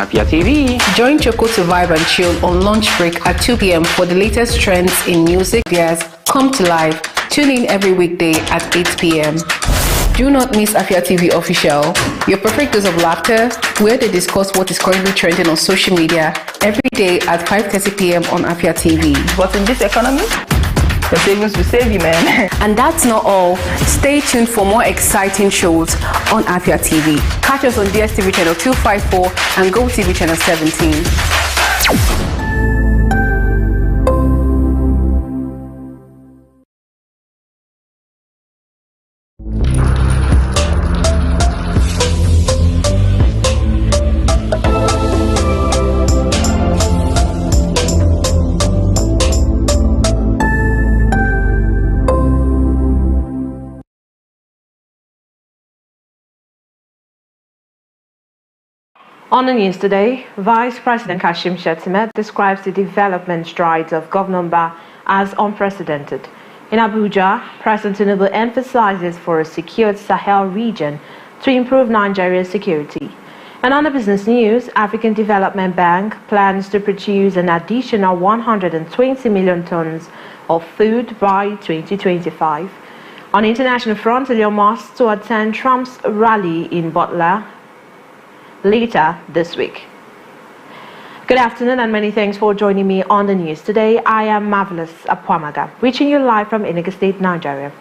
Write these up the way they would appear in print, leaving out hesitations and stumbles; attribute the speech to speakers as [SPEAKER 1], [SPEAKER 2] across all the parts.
[SPEAKER 1] Afia TV.
[SPEAKER 2] Join Choco to vibe and chill on lunch break at 2 p.m. for the latest trends in music. Yes, come to life. Tune in every weekday at 8 p.m. Do not miss Afia TV Official, your perfect dose of laughter, where they discuss what is currently trending on social media every day at 5:30 p.m. on Afia TV.
[SPEAKER 1] But in this economy, the savings will save you, man.
[SPEAKER 2] And that's not all. Stay tuned for more exciting shows on Afia TV. Catch us on DSTV channel 254 and GoTV channel 17.
[SPEAKER 3] On the news today, Vice President Kashim Shettima describes the development strides of Governor Mba as unprecedented. In Abuja, President Tinubu emphasizes for a secured Sahel region to improve Nigeria's security. And on the business news, African Development Bank plans to produce an additional 120 million tons of food by 2025. On the international front, Elon Musk to attend Trump's rally in Butler later this week. Good afternoon and many thanks for joining me on the news today. I am Marvelous Apwamaga, reaching you live from Enugu State, Nigeria.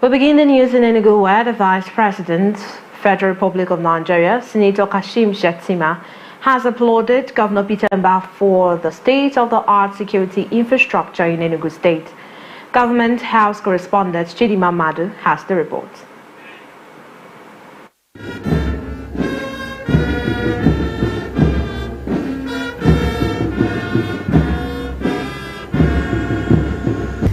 [SPEAKER 3] We begin the news in Enugu, where the Vice President, Federal Republic of Nigeria, Senator Kashim Shettima, has applauded Governor Peter Mba for the state-of-the-art security infrastructure in Enugu State. Government House correspondent Chidima Madu has the report.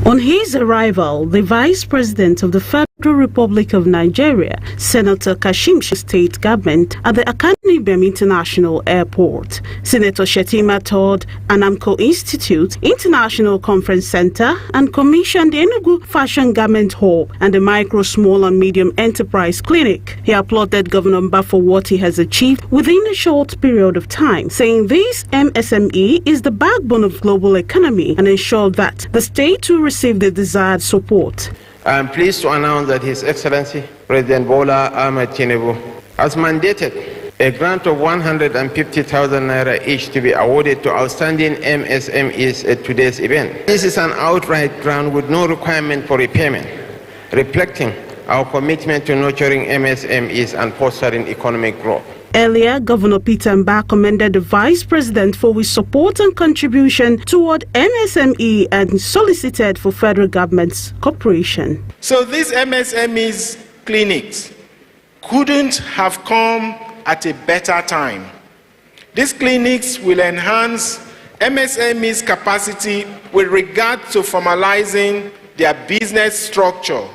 [SPEAKER 4] On his arrival, the Vice President of the Federal Republic of Nigeria, Senator Kashim State Government at the Akanibem International Airport. Senator Shettima toured Anamco Institute, International Conference Center, and commissioned the Enugu Fashion Garment Hall and the Micro, Small and Medium Enterprise Clinic. He applauded Governor Mba for what he has achieved within a short period of time, saying this MSME is the backbone of global economy and ensured that the state will receive the desired support.
[SPEAKER 5] I am pleased to announce that His Excellency President Bola Ahmed Tinubu has mandated a grant of 150,000 naira each to be awarded to outstanding MSMEs at today's event. This is an outright grant with no requirement for repayment, reflecting our commitment to nurturing MSMEs and fostering economic growth.
[SPEAKER 4] Earlier, Governor Peter Mba commended the Vice President for his support and contribution toward MSME and solicited for federal government's cooperation.
[SPEAKER 6] So these MSMEs clinics couldn't have come at a better time. These clinics will enhance MSMEs' capacity with regard to formalizing their business structure,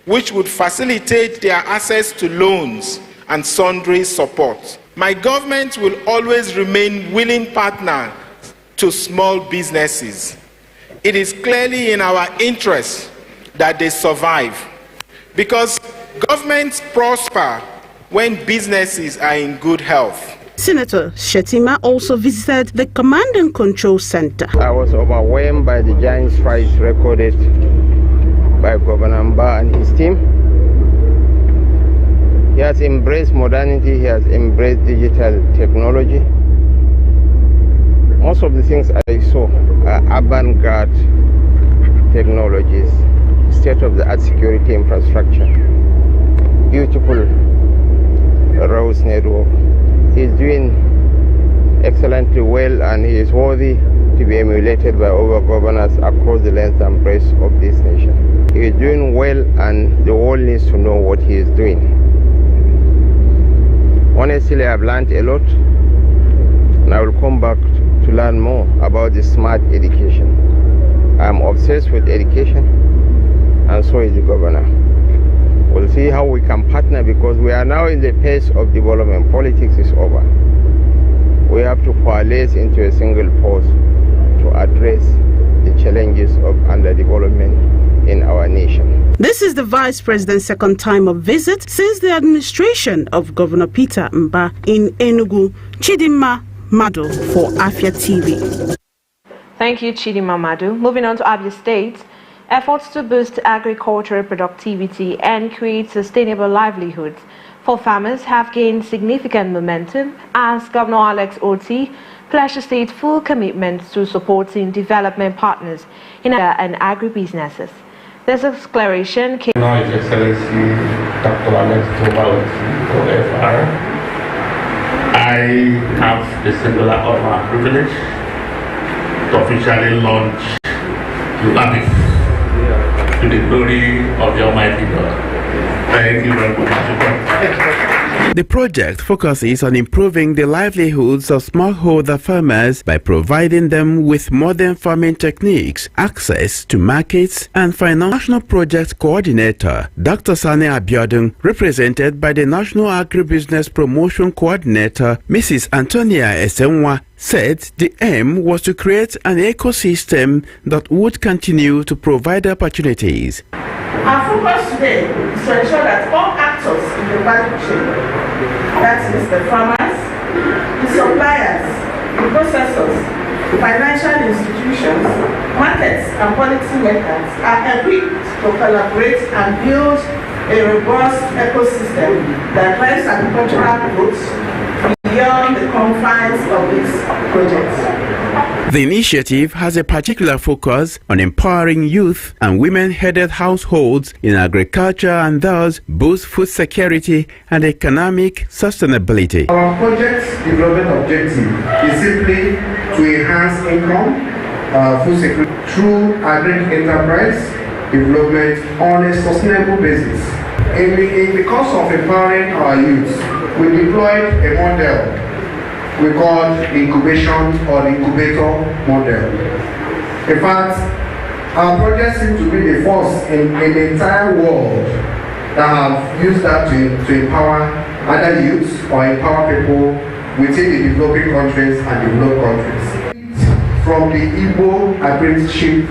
[SPEAKER 6] which would facilitate their access to loans and sundry support. My government will always remain willing partner to small businesses. It is clearly in our interest that they survive, because governments prosper when businesses are in good health.
[SPEAKER 4] Senator Shettima also visited the Command and Control Center.
[SPEAKER 5] I was overwhelmed by the giant strides recorded by Governor Mba and his team. He has embraced modernity, he has embraced digital technology. Most of the things I saw are avant-garde technologies, state-of-the-art security infrastructure, beautiful roads network. He's doing excellently well, and he is worthy to be emulated by other governors across the length and breadth of this nation. He is doing well, and the world needs to know what he is doing. Honestly, I've learned a lot, and I will come back to learn more about the smart education. I'm obsessed with education, and so is the governor. We'll see how we can partner, because we are now in the phase of development. Politics is over. We have to coalesce into a single force to address the challenges of underdevelopment our nation.
[SPEAKER 4] This is the Vice President's second time of visit since the administration of Governor Peter Mba in Enugu. Chidinma Madu for Afia TV.
[SPEAKER 3] Thank you, Chidinma Madu. Moving on to Abia State. Efforts to boost agricultural productivity and create sustainable livelihoods for farmers have gained significant momentum as Governor Alex Oti pledged the state full commitment to supporting development partners in and agribusinesses. This declaration came.
[SPEAKER 7] Now, His Excellency Dr. Alex Oti, OFR. I have the singular honor and privilege to officially launch LABIF to the glory of the Almighty God. Thank you very much.
[SPEAKER 8] The project focuses on improving the livelihoods of smallholder farmers by providing them with modern farming techniques, access to markets, and National Project Coordinator Dr. Sane Abiodun, represented by the National Agribusiness Promotion Coordinator Mrs. Antonia Esenwa, said the aim was to create an ecosystem that would continue to provide opportunities.
[SPEAKER 9] Our focus today is to ensure that all actors in the value chain, that is the farmers, the suppliers, the processors, financial institutions, markets and policy makers are equipped to collaborate and build a robust ecosystem that drives agricultural growth beyond the confines of this project.
[SPEAKER 8] The initiative has a particular focus on empowering youth and women-headed households in agriculture and thus boost food security and economic sustainability.
[SPEAKER 10] Our project's development objective is simply to enhance income, food security through agri-enterprise development on a sustainable basis. In the course of empowering our youth, we deployed a model we call the incubation or the incubator model. In fact, our project seems to be the first in the entire world that have used that to empower other youths or empower people within the developing countries and developed countries. From the Igbo apprenticeship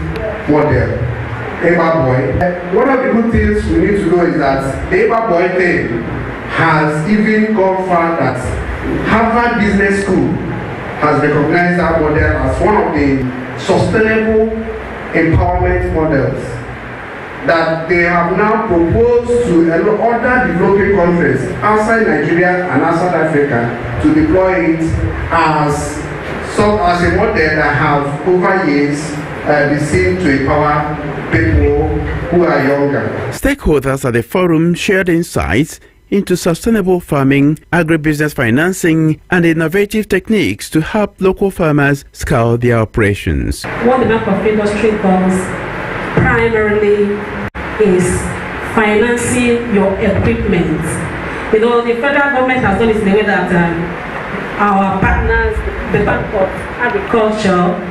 [SPEAKER 10] model, Eba Boy. One of the good things we need to know is that the Eba Boy thing has even gone far that Harvard Business School has recognized that model as one of the sustainable empowerment models that they have now proposed to other developing countries outside Nigeria and outside Africa to deploy it as a model that have over years been seen to empower people who are younger.
[SPEAKER 8] Stakeholders at the forum shared insights into sustainable farming, agribusiness financing, and innovative techniques to help local farmers scale their operations.
[SPEAKER 11] What the Bank of Industry does primarily is financing your equipment. You know, the federal government has done it in a way that our partners, the Bank of Agriculture,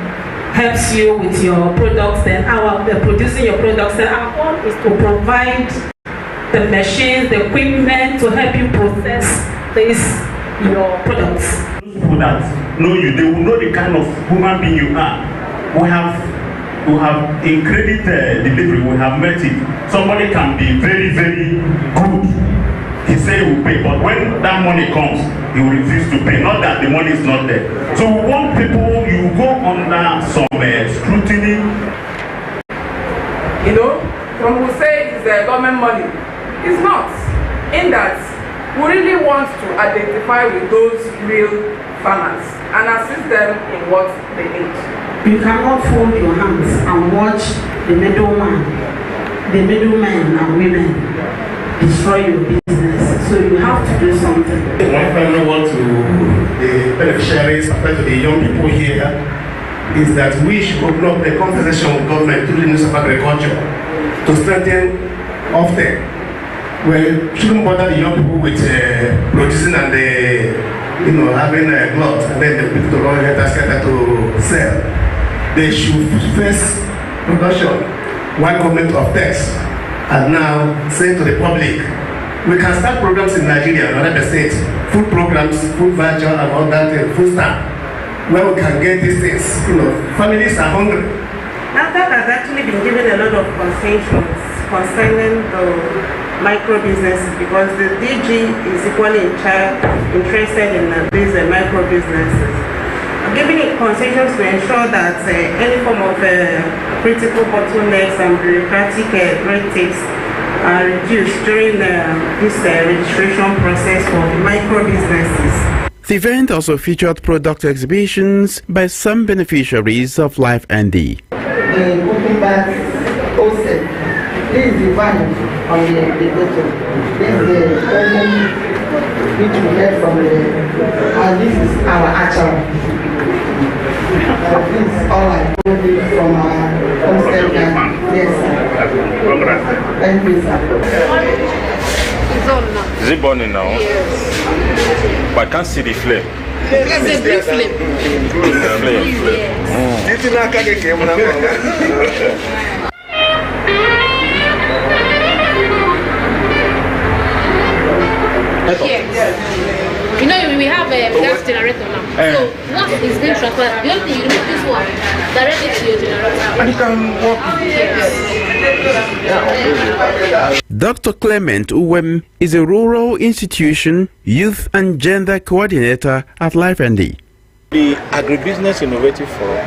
[SPEAKER 11] helps you with your products, then producing your products, and our goal is to provide the machines, the equipment to help you process your products.
[SPEAKER 7] Those people that know you, they will know the kind of human being you are. We have in credit delivery, we have met it. Somebody can be very, very good. He say he will pay, but when that money comes, he will refuse to pay. Not that the money is not there. So we want people, you go under some scrutiny.
[SPEAKER 12] You know, when we say it's government money, it's not. In that, we really want to identify with those real farmers and assist them in what they need.
[SPEAKER 11] You cannot fold your hands and watch the middleman and women destroy your business. So you have to do something.
[SPEAKER 10] One thing I want to the beneficiaries, especially the young people here, is that we should open up the conversation with government through the Ministry of Agriculture to strengthen offtake. We shouldn't bother the young people with producing and having gloves and then the people to run ahead to sell. They should first production, one government of tax, and now say to the public, we can start programs in Nigeria and other states, food programs, food voucher and all that, food stamp, where we can get these things. Families are hungry.
[SPEAKER 9] After has actually been given a lot of concessions concerning the micro businesses because the DG is equally interested in these micro businesses. Giving it concessions to ensure that any form of critical bottlenecks and bureaucratic red tapes are reduced during this registration process for micro businesses.
[SPEAKER 8] The event also featured product exhibitions by some beneficiaries of Life ND.
[SPEAKER 13] The cooking bags hosted. This is the van on the bottom. This is the oven which we get from the, and this is our actual. This is all I got from our homestead garden. Yes, sir. Thank you, sir.
[SPEAKER 14] Is it burning now? Yes. But I can't see the flame.
[SPEAKER 15] It's a big flame. Yes. You know, we have a gas generator now. So once it's being transferred, the only thing you remove this one directly to your generator.
[SPEAKER 14] And you can walk.
[SPEAKER 8] Yes. Dr. Clement Uwem is a rural institution, youth and gender coordinator at Life ND.
[SPEAKER 6] The Agribusiness Innovative Forum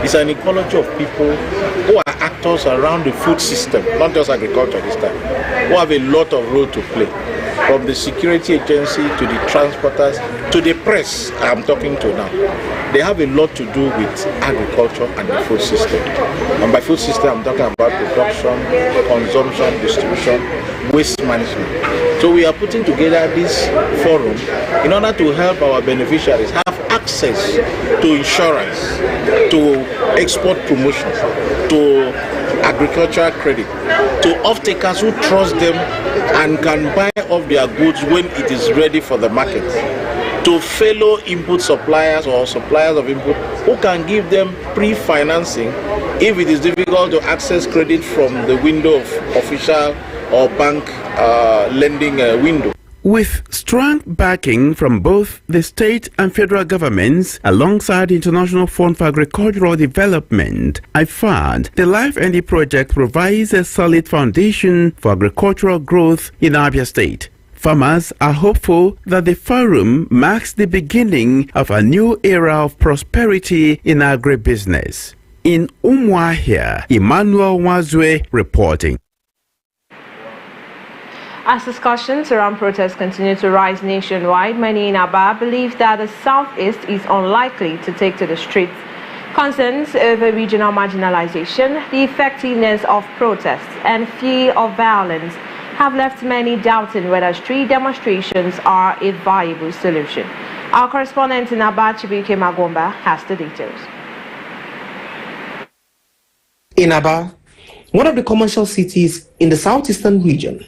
[SPEAKER 6] is an ecology of people who are actors around the food system, not just agriculture this time, who have a lot of role to play. From the security agency to the transporters to the press I'm talking to now. They have a lot to do with agriculture and the food system. And by food system I'm talking about production, consumption, distribution, waste management. So we are putting together this forum in order to help our beneficiaries have access to insurance, to export promotion, to agricultural credit, to off-takers who trust them and can buy off their goods when it is ready for the market, to fellow input suppliers or suppliers of input who can give them pre-financing if it is difficult to access credit from the window of official or bank lending window.
[SPEAKER 8] With strong backing from both the state and federal governments alongside the International Fund for Agricultural Development, I found the Life ND project provides a solid foundation for agricultural growth in Afia State. Farmers are hopeful that the forum marks the beginning of a new era of prosperity in agribusiness. In Umuahia, Emmanuel Wazwe reporting.
[SPEAKER 3] As discussions around protests continue to rise nationwide, many in Aba believe that the Southeast is unlikely to take to the streets. Concerns over regional marginalization, the effectiveness of protests, and fear of violence have left many doubting whether street demonstrations are a viable solution. Our correspondent in Aba, Chibuike Magomba, has the details.
[SPEAKER 16] In Aba, one of the commercial cities in the southeastern region,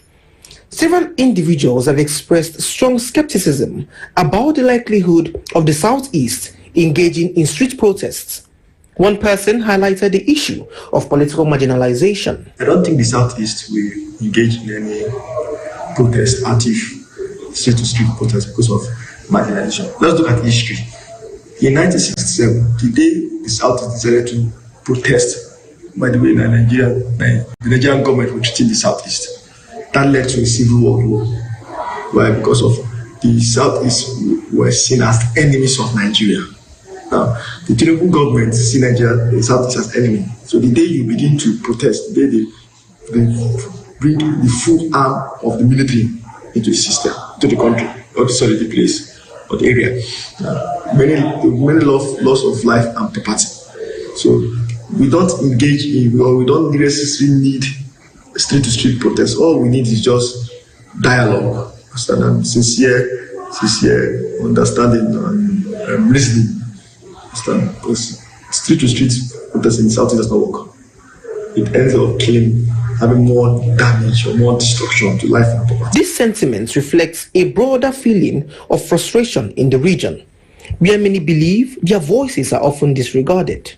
[SPEAKER 16] several individuals have expressed strong skepticism about the likelihood of the Southeast engaging in street protests. One person highlighted the issue of political marginalization.
[SPEAKER 17] I don't think the Southeast will engage in any protest, active street-to-street protest because of marginalization. Let's look at history. In 1967, the day the Southeast decided to protest, by the way, the Nigerian government was treating the Southeast. That led to a civil war. Why? Because of the Southeast were seen as enemies of Nigeria. Now, the Tinubu government see Nigeria, the Southeast as enemy. So the day you begin to protest, the day they bring the full arm of the military into the system, to the country, or the place, or the area. Many loss of life and property. So we don't engage in, or we don't necessarily need street-to-street protests. All we need is just dialogue, sincere understanding and listening. Because street-to-street protests in the South does not work. It ends up killing, having more damage or more destruction to life and property.
[SPEAKER 16] This sentiment reflects a broader feeling of frustration in the region, where many believe their voices are often disregarded.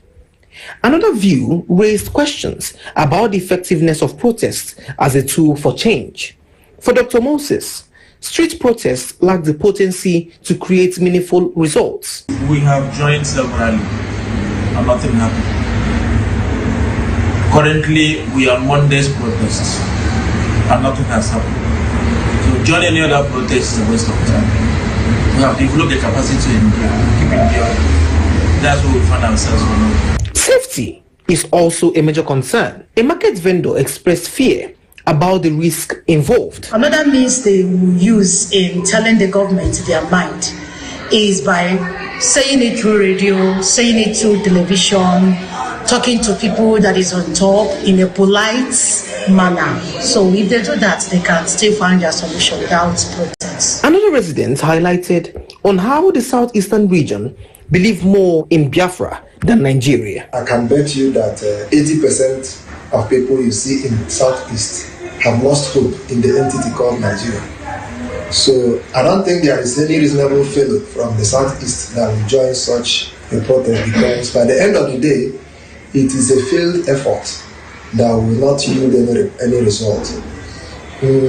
[SPEAKER 16] Another view raised questions about the effectiveness of protests as a tool for change. For Dr. Moses, street protests lack the potency to create meaningful results.
[SPEAKER 18] We have joined severally and nothing happened. Currently, we are Monday's protests, and nothing has happened. So join any other protest is a waste of time. We have developed the capacity to endure, keep enduring. That's what we find ourselves for now.
[SPEAKER 16] Safety is also a major concern. A market vendor expressed fear about the risk involved.
[SPEAKER 19] Another means they will use in telling the government their mind is by saying it through radio, saying it through television, talking to people that is on top in a polite manner. So if they do that, they can still find their solution without protest.
[SPEAKER 16] Another resident highlighted on how the southeastern region believe more in Biafra than Nigeria.
[SPEAKER 17] I can bet you that 80% of people you see in Southeast have lost hope in the entity called Nigeria. So I don't think there is any reasonable fellow from the Southeast that will join such a protest, because by the end of the day, it is a failed effort that will not yield any result.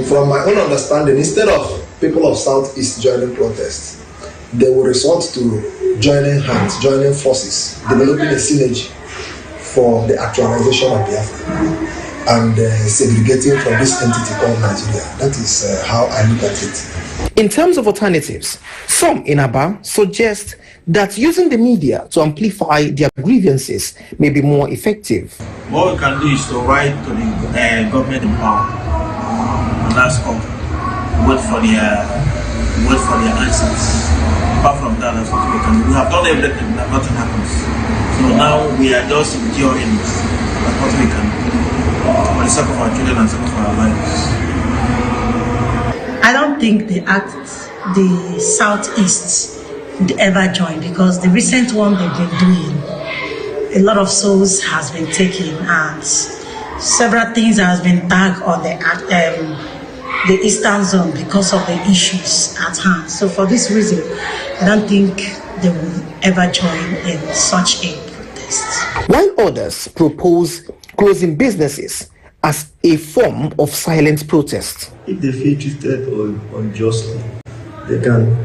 [SPEAKER 17] From my own understanding, instead of people of Southeast joining protests, they will resort to joining hands, joining forces, developing a synergy for the actualization of Biafra and segregating from this entity called Nigeria. That is how I look at it.
[SPEAKER 16] In terms of alternatives, some in Aba suggest that using the media to amplify their grievances may be more effective.
[SPEAKER 18] What we can do is to write to the government in power, and that's all. Wait for their answers. Apart from that, that's what we can do. We have done everything, and nothing happens. So now we are just enduring it. That's what we can do. For the sake of our children and the sake of our lives.
[SPEAKER 19] I don't think the Southeast would ever join, because the recent one they've been doing, a lot of souls has been taken and several things has been tagged on the Eastern Zone because of the issues at hand. So for this reason, I don't think they will ever join in such a protest.
[SPEAKER 16] While others propose closing businesses as a form of silent protest.
[SPEAKER 17] If they feel treated unjustly, they can.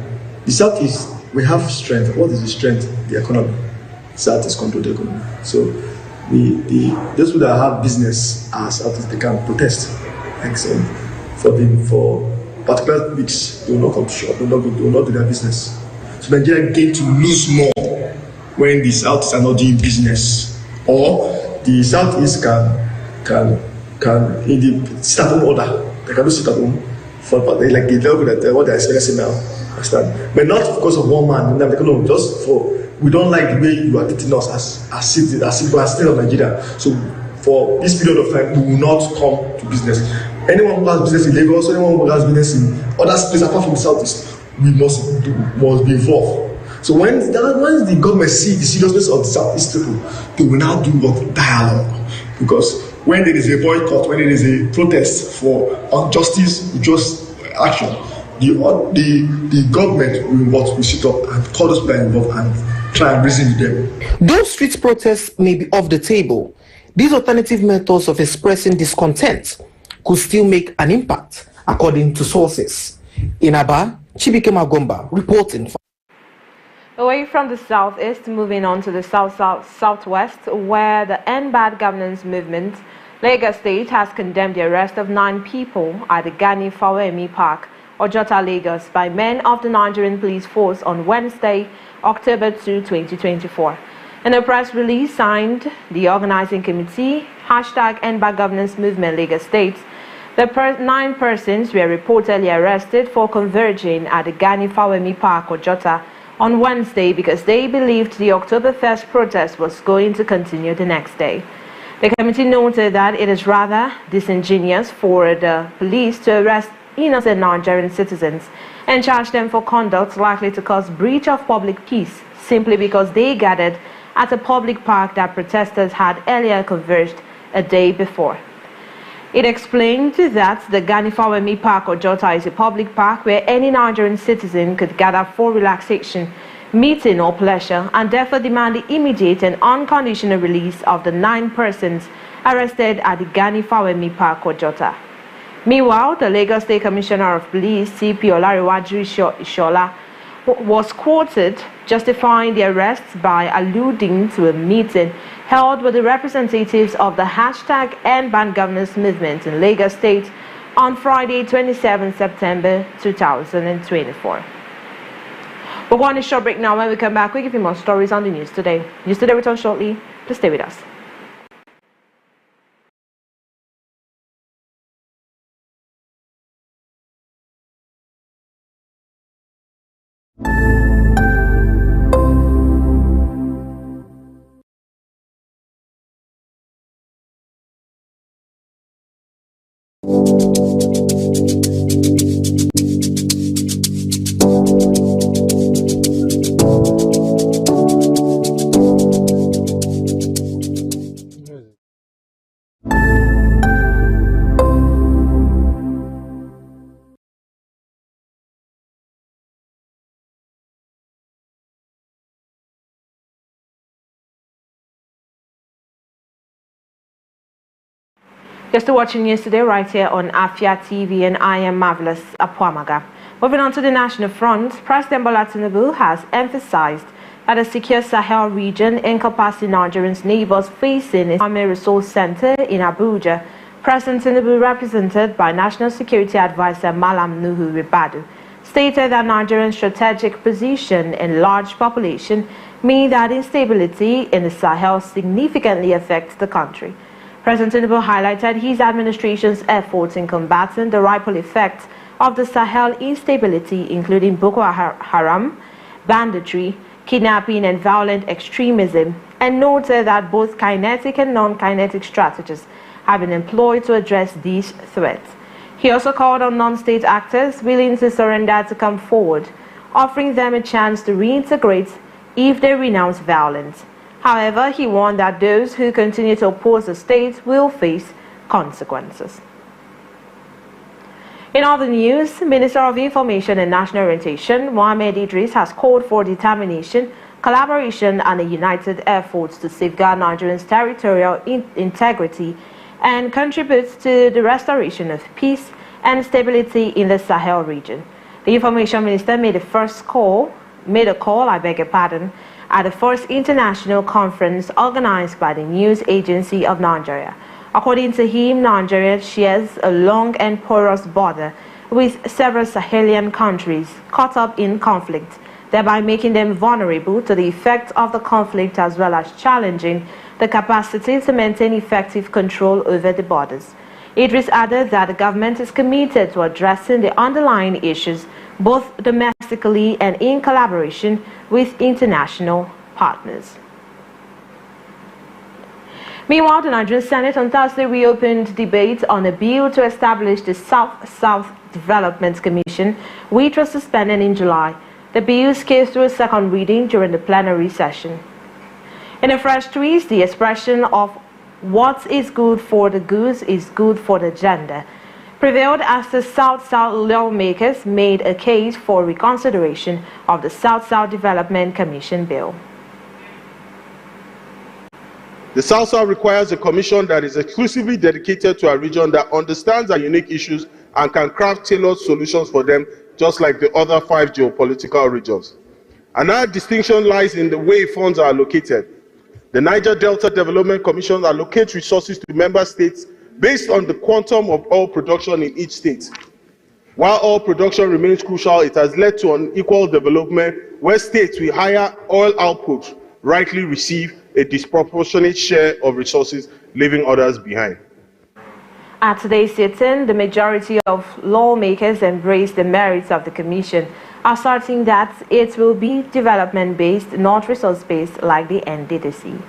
[SPEAKER 17] The Southeast, we have strength. What is the strength? The economy. Southeast control the economy. So those people that have business as Southeast, they can protest. Like for particular weeks, they will not come to shop, they will not do their business. So Nigeria gain to lose more when the Southeast are not doing business, or the Southeast can in the sit at home order. They can do sit at home for like the level that what they're experiencing now. Understand? But not because of one man. No, just for we don't like the way you are treating us as citizens, as state of Nigeria. So for this period of time, we will not come to business. Anyone who has business in Lagos, anyone who has business in other places apart from the Southeast, we must be involved. So when the government see the seriousness of the Southeast people, they will now do what dialogue. Because when there is a boycott, when there is a protest for injustice, just action, the government will sit up and call those people involved and try and reason with them.
[SPEAKER 16] Though street protests may be off the table, these alternative methods of expressing discontent could still make an impact, according to sources. In Aba, Chibike Magomba reporting.
[SPEAKER 3] Away from the southeast, moving on to the southwest, where the End Bad Governance movement, Lagos State has condemned the arrest of 9 people at the Gani Fawemi Park, Ojota, Lagos, by men of the Nigerian Police Force on Wednesday, October 2, 2024. In a press release signed the organizing committee, #End Bad Governance Movement Lagos State, the 9 persons were reportedly arrested for converging at the Gani Fawemi Park, Ojota, on Wednesday because they believed the October 1st protest was going to continue the next day. The committee noted that it is rather disingenuous for the police to arrest innocent Nigerian citizens and charge them for conduct likely to cause breach of public peace simply because they gathered at a public park that protesters had earlier converged a day before. It explained that the Gani Fawemi Park Ojota is a public park where any Nigerian citizen could gather for relaxation, meeting or pleasure, and therefore demand the immediate and unconditional release of the 9 persons arrested at the Gani Fawemi Park Ojota. Meanwhile, the Lagos State Commissioner of Police, CP Olariwaju Ishola, was quoted justifying the arrests by alluding to a meeting held with the representatives of the #End Ban Governance movement in Lagos State on Friday, 27 September 2024. We're going on a short break now. When we come back, we'll give you more stories on the news today. News Today returns shortly. Please stay with us. You're still watching News Today right here on Afia TV, and I am Marvelous Apwamaga. Moving on to the national front, President Bola Tinubu has emphasized that a secure Sahel region encompassing Nigerians' neighbors facing a Army Resource Center in Abuja. President Tinubu, represented by National Security Advisor Malam Nuhu Ribadu, stated that Nigeria's strategic position and large population mean that instability in the Sahel significantly affects the country. President Tinubu highlighted his administration's efforts in combating the ripple effects of the Sahel instability, including Boko Haram, banditry, kidnapping, and violent extremism, and noted that both kinetic and non-kinetic strategies have been employed to address these threats. He also called on non-state actors willing to surrender to come forward, offering them a chance to reintegrate if they renounce violence. However, he warned that those who continue to oppose the state will face consequences. In other news, Minister of Information and National Orientation, Mohammed Idris, has called for determination, collaboration, and a united effort to safeguard Nigeria's territorial integrity and contribute to the restoration of peace and stability in the Sahel region. The Information Minister made a call, at the first international conference organized by the News Agency of Nigeria. According to him, Nigeria shares a long and porous border with several Sahelian countries caught up in conflict, thereby making them vulnerable to the effects of the conflict as well as challenging the capacity to maintain effective control over the borders. Idris added that the government is committed to addressing the underlying issues both domestically and in collaboration with international partners. Meanwhile, the Nigerian Senate on Thursday reopened debate on a bill to establish the South-South Development Commission, which was suspended in July. The bill scaled through a second reading during the plenary session. In a fresh twist, the expression of "what is good for the goose is good for the gander" prevailed as the South-South lawmakers made a case for reconsideration of the South-South Development Commission bill.
[SPEAKER 6] The South-South requires a commission that is exclusively dedicated to a region that understands our unique issues and can craft tailored solutions for them, just like the other 5 geopolitical regions. Another distinction lies in the way funds are allocated. The Niger Delta Development Commission allocates resources to member states based on the quantum of oil production in each state. While oil production remains crucial, it has led to unequal development where states with higher oil output rightly receive a disproportionate share of resources, leaving others behind.
[SPEAKER 3] At today's sitting, the majority of lawmakers embrace the merits of the commission, asserting that it will be development-based, not resource-based like the NDDC.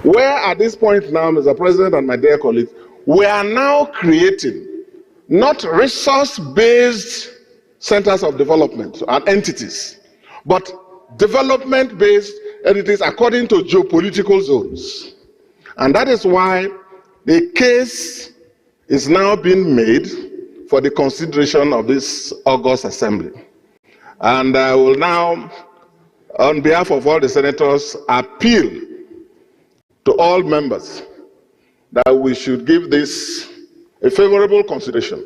[SPEAKER 20] Where at this point now, Mr. President and my dear colleagues, we are now creating not resource-based centers of development and entities, but development-based entities according to geopolitical zones. And that is why the case is now being made for the consideration of this August Assembly. And I will now, on behalf of all the senators, appeal to all members that we should give this a favorable consideration.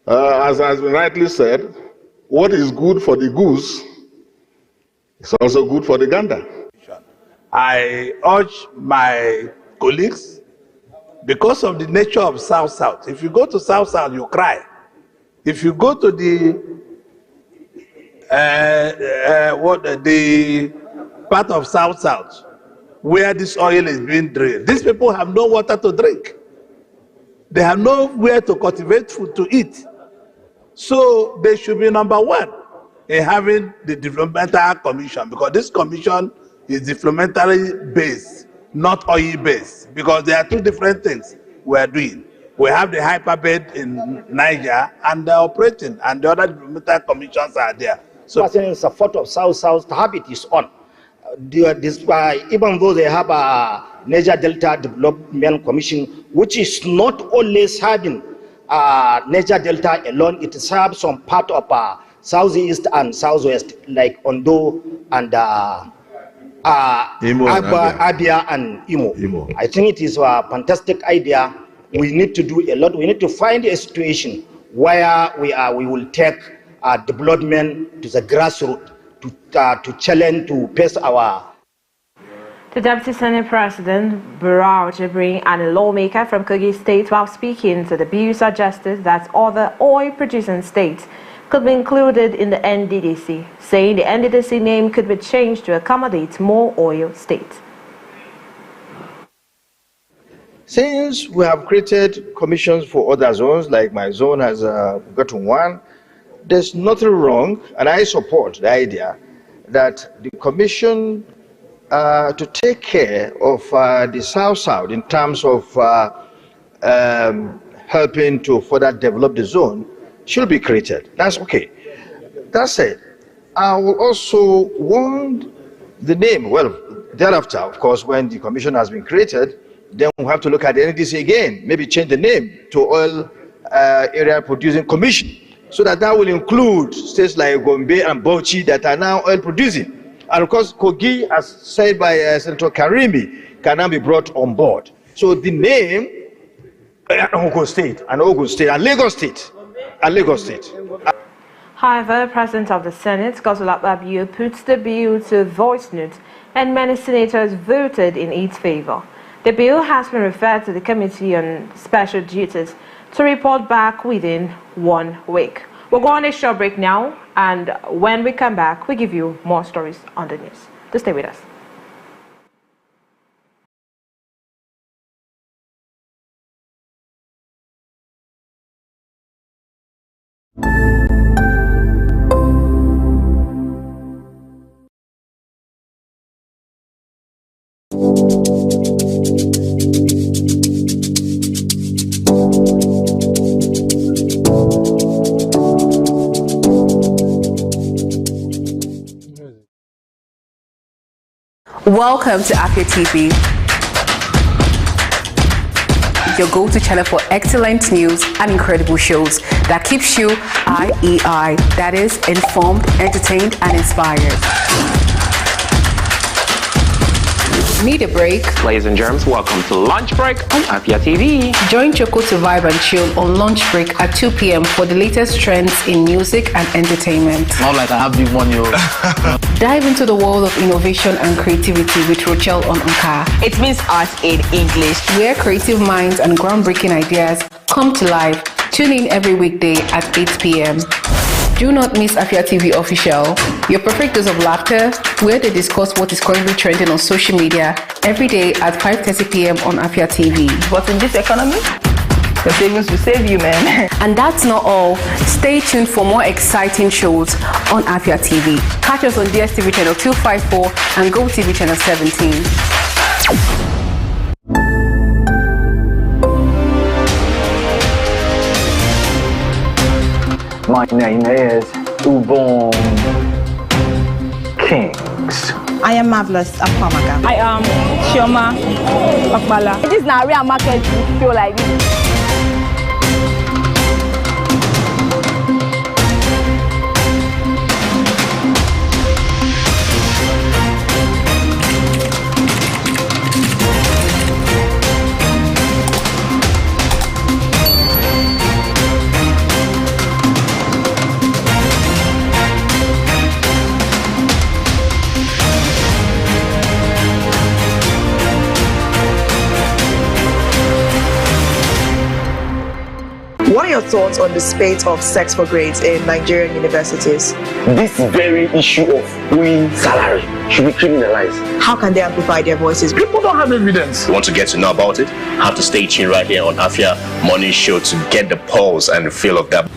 [SPEAKER 20] As has been rightly said, what is good for the goose is also good for the gander.
[SPEAKER 21] I urge my colleagues, because of the nature of South-South, if you go to South-South, you cry. If you go to the part of South-South where this oil is being drilled, these people have no water to drink. They have nowhere to cultivate food to eat. So they should be number one in having the developmental commission, because this commission is developmentally based, not oil based, because there are two different things we are doing. We have the hyperbed in Niger and they're operating, and the other developmental commissions are there.
[SPEAKER 22] So in support of South-South, the habit is on. Even though they have a Niger Delta Development Commission, which is not only serving Niger Delta alone, it serves some part of Southeast and Southwest, like Ondo and Afia and Imo. I think it is a fantastic idea. We need to do a lot. We need to find a situation where we will take development to the grassroots to challenge, to face our.
[SPEAKER 3] The Deputy Senate President, Barau Jibrin, and a lawmaker from Kogi State, while speaking to the bill, suggested that other oil-producing states could be included in the NDDC, saying the NDDC name could be changed to accommodate more oil states.
[SPEAKER 5] Since we have created commissions for other zones, like my zone has gotten one, there's nothing wrong, and I support the idea that the commission to take care of the South-South in terms of helping to further develop the zone should be created. That's okay. That said, I will also want the name. Well, thereafter, of course, when the commission has been created, then we'll have to look at the NDC again, maybe change the name to Oil Area Producing Commission, so that will include states like Gombe and Bauchi that are now oil producing. And of course, Kogi, as said by Senator Karimi, can now be brought on board. So the name, Ogun State, and Lagos State,
[SPEAKER 3] However, President of the Senate, Godswill Akpabio, puts the bill to voice note, and many senators voted in its favor. The bill has been referred to the Committee on Special Duties to report back within 1 week. We'll go on a short break now, and when we come back, we give you more stories on the news. So stay with us.
[SPEAKER 2] Welcome to Afia TV, your go-to channel for excellent news and incredible shows that keeps you IEI, that is, informed, entertained, and inspired. Need a break?
[SPEAKER 23] Ladies and germs, welcome to Lunch Break on Afia TV.
[SPEAKER 2] Join Choco to vibe and chill on lunch break at 2 p.m. for the latest trends in music and entertainment.
[SPEAKER 23] Not like I have big money.
[SPEAKER 2] Dive into the world of innovation and creativity with Rochelle on Anka.
[SPEAKER 1] It means art in English.
[SPEAKER 2] Where creative minds and groundbreaking ideas come to life. Tune in every weekday at 8 p.m. Do not miss Afia TV Official, your perfect dose of laughter, where they discuss what is currently trending on social media every day at 5:30 p.m. on Afia TV.
[SPEAKER 1] But in this economy, the savings will save you, man.
[SPEAKER 2] And that's not all. Stay tuned for more exciting shows on Afia TV. Catch us on DSTV channel 254 and GoTV channel 17.
[SPEAKER 24] My name is Ubon Kings.
[SPEAKER 25] I am Marvelous Apamaga.
[SPEAKER 26] I am Chioma Akbala.
[SPEAKER 25] This is not a real market show like this.
[SPEAKER 1] What are your thoughts on the spate of sex for grades in Nigerian universities?
[SPEAKER 24] This very issue of owing salary should be criminalized.
[SPEAKER 1] How can they amplify their voices?
[SPEAKER 24] People don't have evidence.
[SPEAKER 4] You want to get to know about it? Have to stay tuned right here on Afia Morning Show to get the pulse and the feel of that.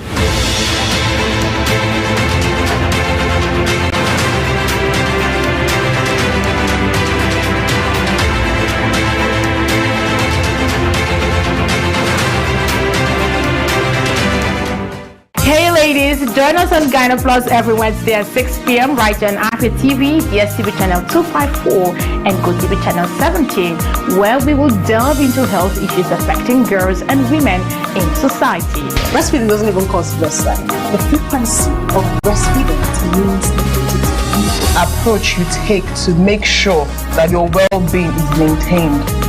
[SPEAKER 7] Join us on Gyno Plus every Wednesday at 6 p.m. right on Afia TV, DSTV channel 254 and GoTV channel 17, where we will delve into health issues affecting girls and women in society.
[SPEAKER 13] Breastfeeding doesn't even cause breastfeeding. The frequency of breastfeeding means the approach you take to make sure that your well-being is maintained.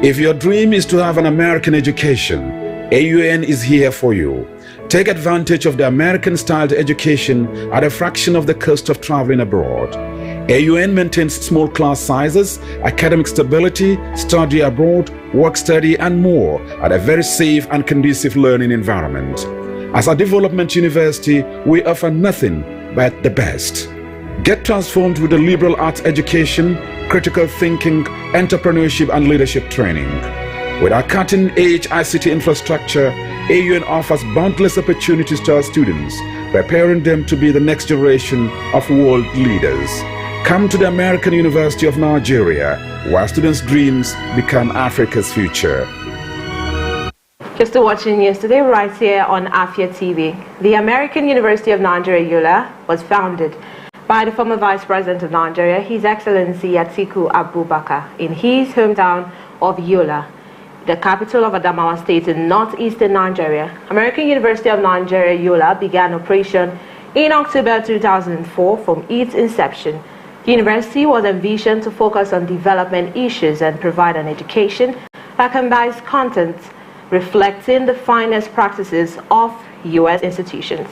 [SPEAKER 9] If your dream is to have an American education, AUN is here for you. Take advantage of the American-styled education at a fraction of the cost of traveling abroad. AUN maintains small class sizes, academic stability, study abroad, work study, and more at a very safe and conducive learning environment. As a development university, we offer nothing but the best. Get transformed with a liberal arts education, critical thinking, entrepreneurship, and leadership training. With our cutting-edge ICT infrastructure, AUN offers boundless opportunities to our students, preparing them to be the next generation of world leaders. Come to the American University of Nigeria, where students' dreams become Africa's future.
[SPEAKER 3] Just watching yesterday right here on Afia TV. The American University of Nigeria, Yola, was founded by the former Vice President of Nigeria, His Excellency Atiku Abubakar, in his hometown of Yola, the capital of Adamawa State in northeastern Nigeria. American University of Nigeria, Yola, began operation in October 2004 from its inception. The university was envisioned to focus on development issues and provide an education that combines content reflecting the finest practices of U.S. institutions.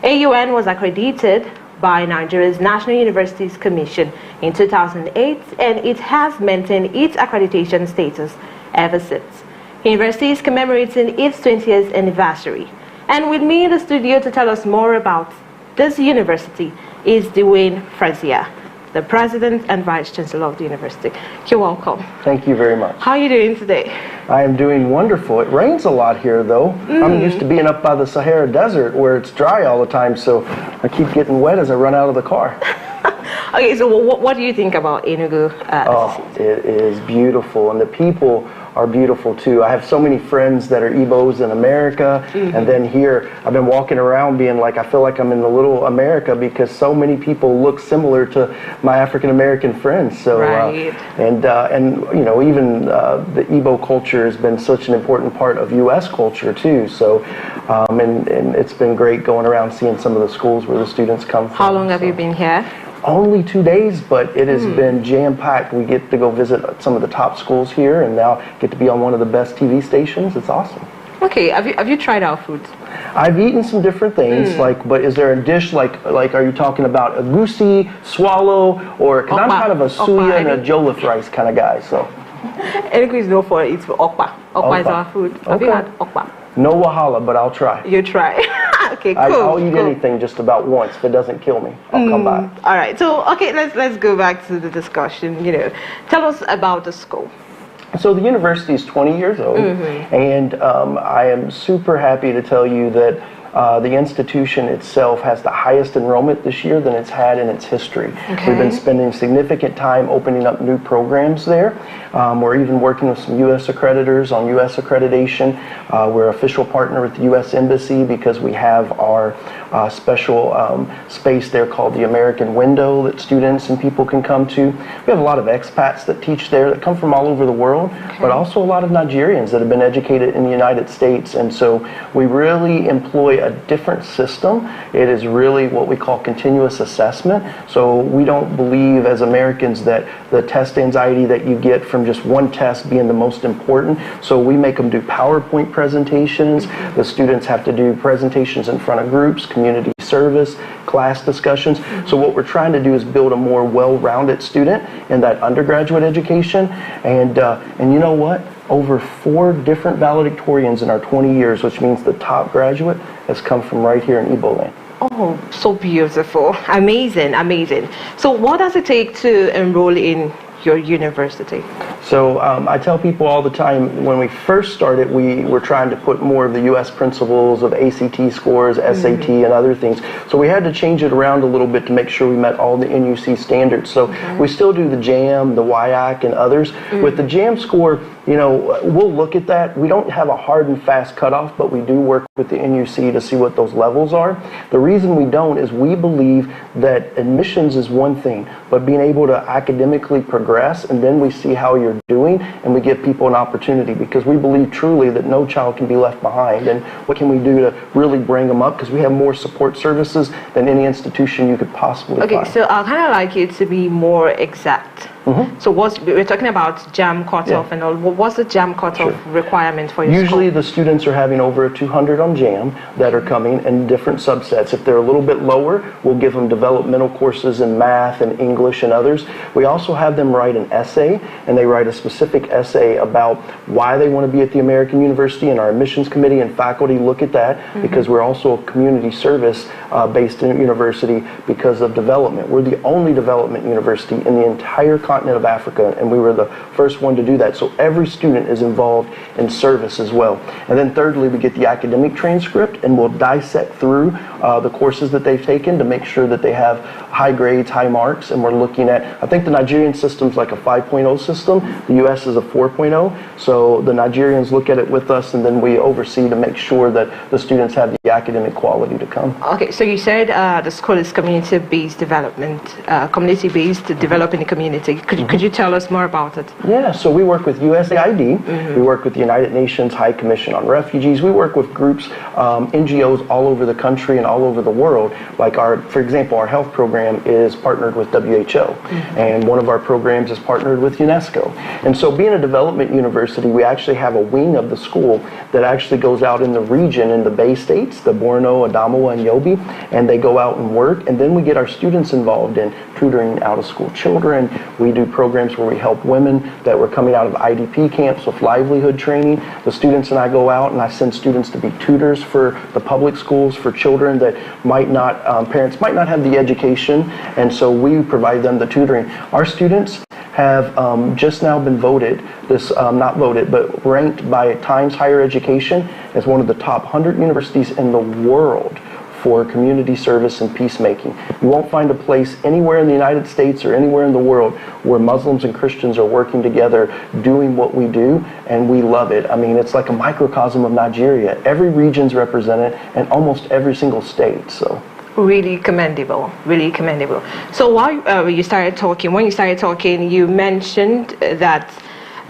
[SPEAKER 3] AUN was accredited by Nigeria's National Universities Commission in 2008, and it has maintained its accreditation status ever since. The university is commemorating its 20th anniversary. And with me in the studio to tell us more about this university is Dwayne Frazier, the President and Vice Chancellor of the university. You're welcome.
[SPEAKER 10] Thank you very much.
[SPEAKER 3] How are you doing today?
[SPEAKER 10] I am doing wonderful. It rains a lot here, though. I'm used to being up by the Sahara Desert where it's dry all the time, so I keep getting wet as I run out of the car.
[SPEAKER 3] Okay, so what do you think about Enugu?
[SPEAKER 10] It is beautiful, and the people are beautiful too. I have so many friends that are Igbos in America, and then here I've been walking around being like, I feel like I'm in the little America because so many people look similar to my African American friends. So,
[SPEAKER 3] right.
[SPEAKER 10] And you know, even the Igbo culture has been such an important part of U.S. culture too. So, and it's been great going around seeing some of the schools where the students come from.
[SPEAKER 3] How long have you been here?
[SPEAKER 10] Only 2 days, but it has been jam-packed. We get to go visit some of the top schools here, and now get to be on one of the best TV stations. It's awesome.
[SPEAKER 3] Okay, have you tried our food?
[SPEAKER 10] I've eaten some different things, but is there a dish like are you talking about a goosey, swallow, or because I'm kind of a suya and a jollof rice kind of guy, so.
[SPEAKER 3] Enugu is known for its okpa. Okpa is our food. Have you had okpa?
[SPEAKER 10] No wahala, but I'll try.
[SPEAKER 3] You try. Okay, cool.
[SPEAKER 10] I'll eat anything just about once. If it doesn't kill me, I'll come by.
[SPEAKER 3] All right. So, okay, let's go back to the discussion. You know, tell us about the school.
[SPEAKER 10] So the university is 20 years old, and I am super happy to tell you that The institution itself has the highest enrollment this year than it's had in its history.
[SPEAKER 3] Okay.
[SPEAKER 10] We've been spending significant time opening up new programs there. We're even working with some U.S. accreditors on U.S. accreditation. We're official partner with the U.S. Embassy because we have our special space there called the American Window that students and people can come to. We have a lot of expats that teach there that come from all over the world, but also a lot of Nigerians that have been educated in the United States. And so we really employ a different system. It is really what we call continuous assessment. So we don't believe as Americans that the test anxiety that you get from just one test being the most important. So we make them do PowerPoint presentations. The students have to do presentations in front of groups, community service, class discussions. So what we're trying to do is build a more well-rounded student in that undergraduate education. And you know what? Over 4 different valedictorians in our 20 years, which means the top graduate has come from right here in Igbo land.
[SPEAKER 3] Oh, so beautiful. Amazing, amazing. So what does it take to enroll in your university?
[SPEAKER 10] So I tell people all the time, when we first started, we were trying to put more of the U.S. principles of ACT scores, SAT, and other things. So we had to change it around a little bit to make sure we met all the NUC standards. So we still do the JAM, the WIAC, and others. With the JAM score, you know, we'll look at that. We don't have a hard and fast cutoff, but we do work with the NUC to see what those levels are. The reason we don't is we believe that admissions is one thing, but being able to academically progress, and then we see how you're doing, and we give people an opportunity, because we believe truly that no child can be left behind. And what can we do to really bring them up? Because we have more support services than any institution you could possibly find.
[SPEAKER 3] Okay, so I'd kind of like you to be more exact. So we're talking about JAM cutoff and all. What's the JAM cutoff requirement for your
[SPEAKER 10] Usually
[SPEAKER 3] school?
[SPEAKER 10] the students are having over a 200 on JAM that are coming in different subsets. If they're a little bit lower, we'll give them developmental courses in math and English and others. We also have them write an essay, and they write a specific essay about why they want to be at the American University, and our admissions committee and faculty look at that because we're also a community service based university because of development. We're the only development university in the entire continent of Africa, and we were the first one to do that. So every student is involved in service as well. And then thirdly, we get the academic transcript, and we'll dissect through the courses that they've taken to make sure that they have high grades, high marks, and we're looking at, I think the Nigerian system's like a 5.0 system, the US is a 4.0, so the Nigerians look at it with us, and then we oversee to make sure that the students have the academic quality to come.
[SPEAKER 3] Okay, so you said the school is community-based development, community-based developing the community. Could you tell us more about it?
[SPEAKER 10] Yeah, so we work with USAID, we work with the United Nations High Commission on Refugees, we work with groups, NGOs all over the country and all over the world. Like for example, our health program is partnered with WHO, and one of our programs is partnered with UNESCO. And so being a development university, we actually have a wing of the school that actually goes out in the region in the Bay States, the Borno, Adamawa, and Yobe, and they go out and work, and then we get our students involved in tutoring out-of-school children. We do programs where we help women that were coming out of IDP camps with livelihood training. The students and I go out, and I send students to be tutors for the public schools for children that might not, parents might not have the education, and so we provide them the tutoring. Our students have just now been voted, not voted, but ranked by Times Higher Education as one of the top 100 universities in the world for community service and peacemaking. You won't find a place anywhere in the United States or anywhere in the world where Muslims and Christians are working together doing what we do, and we love it. I mean, it's like a microcosm of Nigeria. Every region's represented and almost every single state, so.
[SPEAKER 3] Really commendable, really commendable. So when you started talking, you mentioned that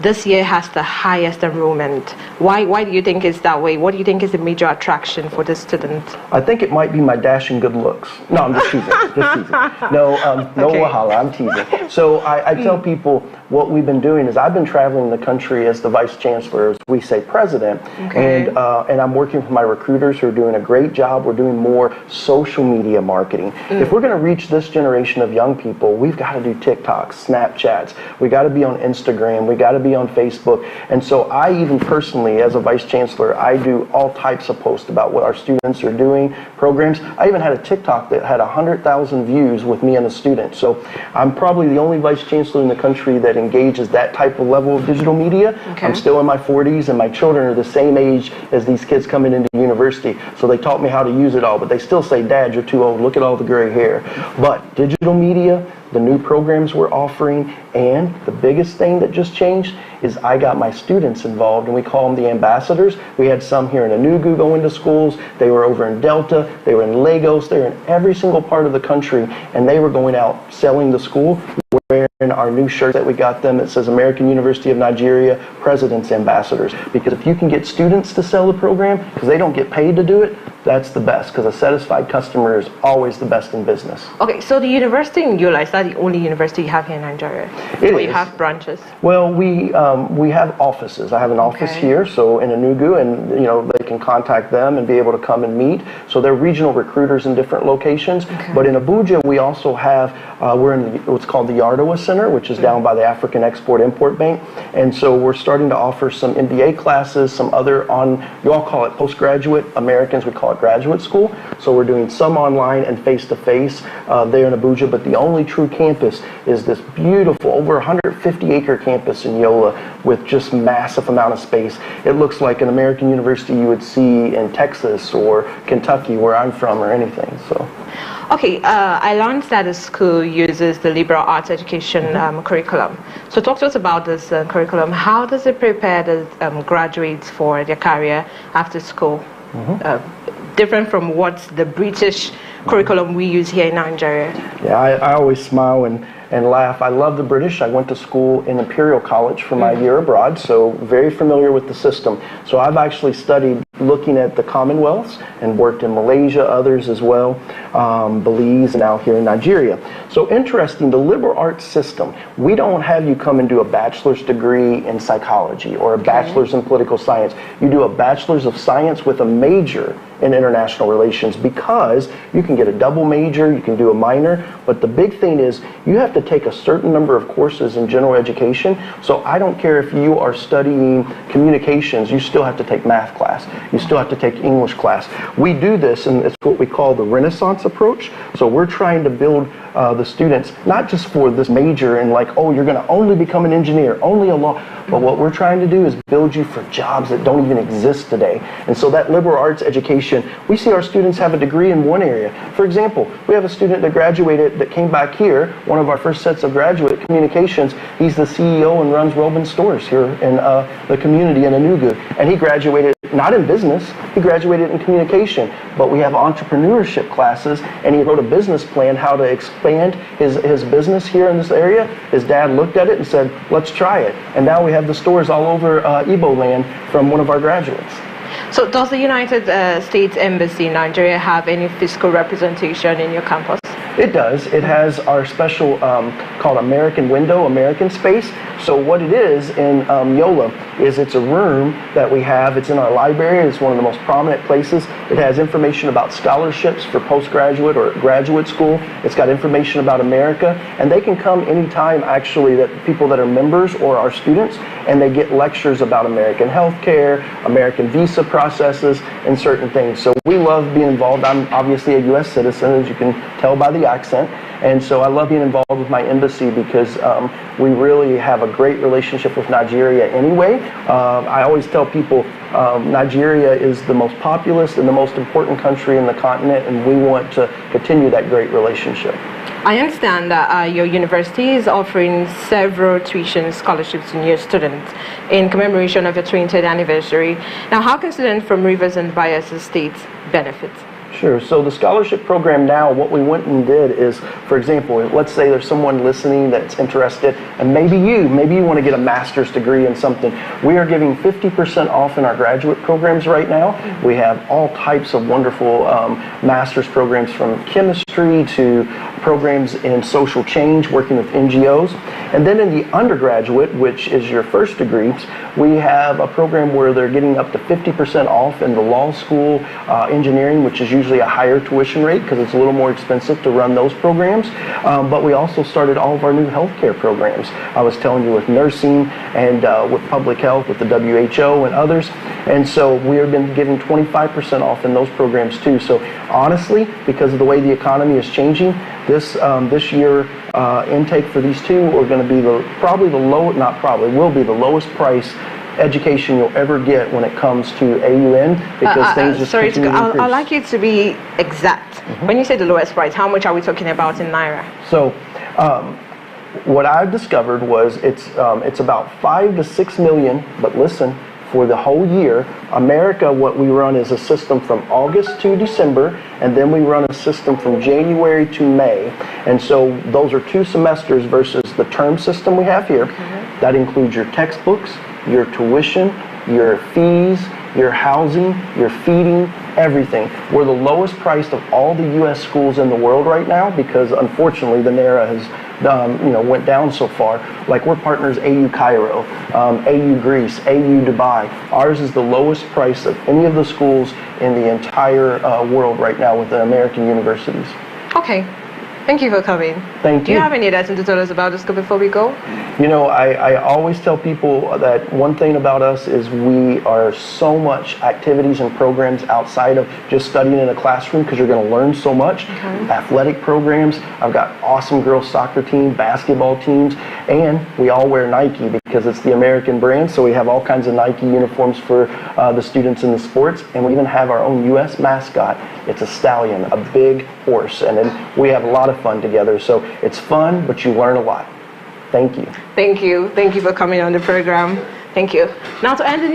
[SPEAKER 3] this year has the highest enrollment. Why do you think it's that way? What do you think is the major attraction for the student?
[SPEAKER 10] I think it might be my dashing good looks. No, I'm just teasing. No wahala, I'm teasing. So I tell people what we've been doing is I've been traveling the country as the vice chancellor, as we say president, and I'm working with my recruiters who are doing a great job. We're doing more social media marketing. If we're going to reach this generation of young people, we've got to do TikToks, Snapchats. We got to be on Instagram. We got to be be on Facebook. And so I even personally, as a vice chancellor, I do all types of posts about what our students are doing, programs. I even had a TikTok that had 100,000 views with me and a student. So I'm probably the only vice chancellor in the country that engages that type of level of digital media.
[SPEAKER 3] Okay.
[SPEAKER 10] I'm still in my 40s, and my children are the same age as these kids coming into university. So they taught me how to use it all, but they still say, Dad, you're too old. Look at all the gray hair. But digital media, the new programs we're offering, and the biggest thing that just changed is I got my students involved, and we call them the ambassadors. We had some here in Enugu going to schools. They were over in Delta. They were in Lagos. They were in every single part of the country, and they were going out selling the school, wearing our new shirt that we got them that says American University of Nigeria President's Ambassadors. Because if you can get students to sell the program, because they don't get paid to do it, that's the best, because a satisfied customer is always the best in business.
[SPEAKER 3] Okay, so the university in Yola, is that the only university you have here in Nigeria?
[SPEAKER 10] It
[SPEAKER 3] or
[SPEAKER 10] is.
[SPEAKER 3] You have branches?
[SPEAKER 10] Well, we have offices. I have an office here, so in Enugu, and they can contact them and be able to come and meet. So they're regional recruiters in different locations. Okay. But in Abuja, we also have we're in what's called the Yardoa Center, which is down by the African Export-Import Bank, and so we're starting to offer some MBA classes, some other you all call it postgraduate. Americans would call it graduate school. So we're doing some online and face-to-face there in Abuja, but the only true campus is this beautiful, over 150-acre campus in Yola with just massive amount of space. It looks like an American university you would see in Texas or Kentucky, where I'm from, or anything. So.
[SPEAKER 3] Okay, I learned that the school uses the liberal arts education curriculum. So talk to us about this curriculum. How does it prepare the graduates for their career after school? Different from what the British curriculum we use here in Nigeria.
[SPEAKER 10] Yeah, I always smile and laugh. I love the British. I went to school in Imperial College for my year abroad, so very familiar with the system. So I've actually studied looking at the Commonwealths and worked in Malaysia, others as well, Belize, and now here in Nigeria. So interesting, the liberal arts system, we don't have you come and do a bachelor's degree in psychology or a bachelor's in political science. You do a bachelor's of science with a major in international relations, because you can get a double major, you can do a minor, but the big thing is you have to take a certain number of courses in general education. So I don't care if you are studying communications, you still have to take math class, you still have to take English class. We do this, and it's what we call the Renaissance approach. So we're trying to build the students, not just for this major and like, oh, you're going to only become an engineer, only a law, but what we're trying to do is build you for jobs that don't even exist today. And so that liberal arts education, we see our students have a degree in one area. For example, we have a student that graduated that came back here, one of our first sets of graduate communications. He's the CEO and runs Robin Stores here in the community in Enugu. And he graduated not in business, he graduated in communication, but we have entrepreneurship classes, and he wrote a business plan how to expand his business here in this area. His dad looked at it and said, let's try it. And now we have the stores all over Igbo land from one of our graduates.
[SPEAKER 3] So does the United States Embassy in Nigeria have any physical representation in your campus?
[SPEAKER 10] It does. It has our special called American Window, American Space. So what it is in Yola is it's a room that we have. It's in our library. It's one of the most prominent places. It has information about scholarships for postgraduate or graduate school. It's got information about America. And they can come anytime, actually, that people that are members or our students, and they get lectures about American healthcare, American visa processes, and certain things. So we love being involved. I'm obviously a U.S. citizen, as you can tell by the accent. And so I love being involved with my embassy because we really have a great relationship with Nigeria anyway. I always tell people Nigeria is the most populous and the most important country in the continent, and we want to continue that great relationship.
[SPEAKER 3] I understand that your university is offering several tuition scholarships to new students in commemoration of your 20th anniversary. Now, how can students from Rivers and Bayelsa states benefit?
[SPEAKER 10] Sure. So the scholarship program now, what we went and did is, for example, let's say there's someone listening that's interested, and maybe you want to get a master's degree in something. We are giving 50% off in our graduate programs right now. We have all types of wonderful master's programs, from chemistry to programs in social change, working with NGOs. And then in the undergraduate, which is your first degree, we have a program where they're getting up to 50% off in the law school, engineering, which is usually a higher tuition rate because it's a little more expensive to run those programs. But we also started all of our new healthcare programs. I was telling you, with nursing and with public health, with the WHO and others. And so we have been giving 25% off in those programs too. So honestly, because of the way the economy is changing, this year intake for these two are going to be will be the lowest price education you'll ever get when it comes to AUN, because things just continue to increase.
[SPEAKER 3] I'd like you to be exact. When you say the lowest price, how much are we talking about in Naira?
[SPEAKER 10] So what I've discovered was it's about 5 to 6 million, but listen, for the whole year. America, what we run is a system from August to December, and then we run a system from January to May. And so those are 2 semesters versus the term system we have here. That includes your textbooks, your tuition, your fees, your housing, your feeding, everything. We're the lowest priced of all the U.S. schools in the world right now because, unfortunately, the Naira has went down so far. Like, we're partners AU Cairo, AU Greece, AU Dubai. Ours is the lowest price of any of the schools in the entire world right now with the American universities.
[SPEAKER 3] Okay. Thank you for coming.
[SPEAKER 10] Thank you.
[SPEAKER 3] Do you have any lesson to tell us about the school before we go?
[SPEAKER 10] You know, I always tell people that one thing about us is we are so much activities and programs outside of just studying in a classroom, because you're going to learn so much. Athletic programs. I've got awesome girls soccer team, basketball teams, and we all wear Nike because it's the American brand. So we have all kinds of Nike uniforms for the students in the sports, and we even have our own U.S. mascot. It's a stallion, a big horse, and then we have a lot of fun together. So it's fun, but you learn a lot. Thank you.
[SPEAKER 3] Thank you. Thank you for coming on the program. Thank you. Now, to end the